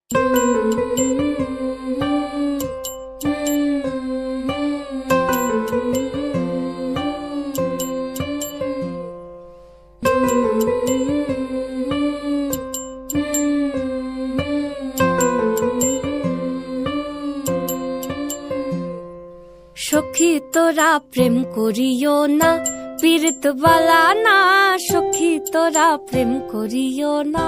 সখী তোরা প্রেম করিও না, পীড়িত বালা না। সখী তোরা প্রেম করিও না,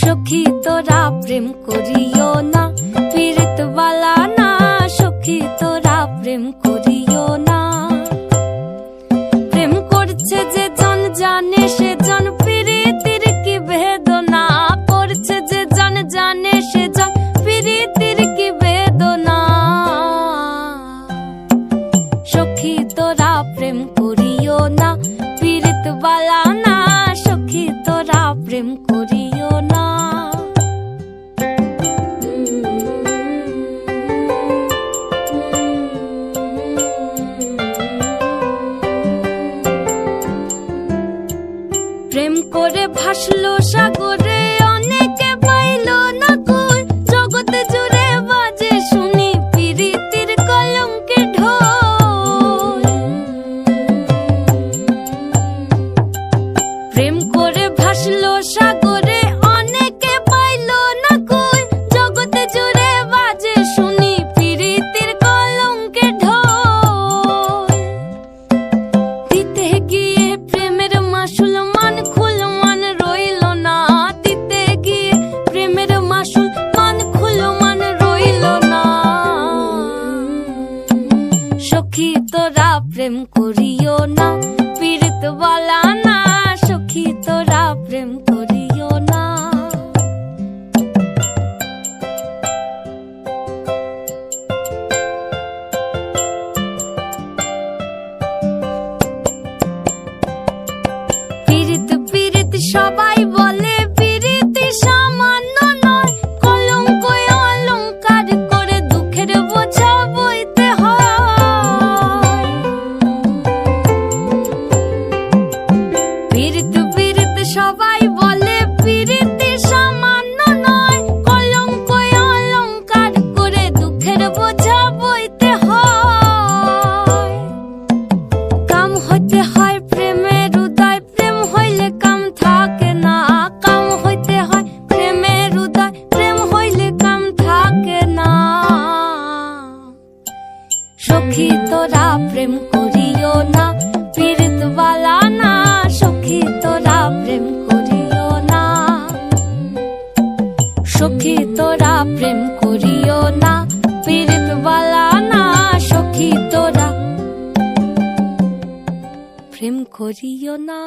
সখী তোরা প্রেম করিও না, পীড়িত বালা না। সখী তোরা প্রেম করিও না। প্রেম করছে যে জন জানে সে জন, পীড়িতির কি বেদনা। করছে যে জন জানে সে জন, পীড়িতির কি বেদনা। সখী তোরা প্রেম করিও না, পীড়িত বালা না। সখী তোরা প্রেম করিও না। প্রেম করে ভাসলো সাগরে, অনেকে পাইল না কই। জগতে জুড়ে বাজে শুনি পীড়িতির কলঙ্কের ঢোল। প্রেম করে ভাসলো সাগরে, অনেকে পাইল না কই। জগতে জুড়ে বাজে শুনি পীড়িতির কলঙ্কের ঢোল। দিতে গিয়ে প্রেমের মাসুল মান খুল মান রইল না। দিতে গিয়ে প্রেমের মাসুল মান খুল মান রইল না। সখী তোরা প্রেম করিও না, পীড়িত বালা না। সখী তোরা প্রেম করিও না। পীড়িত পীড়িত সবাই বলে, পীড়িতি সামান্য নয়। কলঙ্ক অলঙ্কার করে দুঃখের বোঝা বইতে হয়। পীড়িত পীড়িত সবাই বলে, পীড়িতি সামান্য নয়। কলঙ্ক অলঙ্কার করে দুঃখের বোঝা বইতে হয়। কাম হইতে হয় প্রেমের উদয়, প্রেম হইলে কাম থাকে না। কাম হইতে হয় প্রেমের উদয়, প্রেম হইলে কাম থাকে না। সখী তোরা প্রেম করিও না, পীড়িত বালা না। সখী তোরা প্রেম করিও না, সখী তোরা প্রেম করিও না, পীড়িত বালা না। সখী তোরা প্রেম করিও না।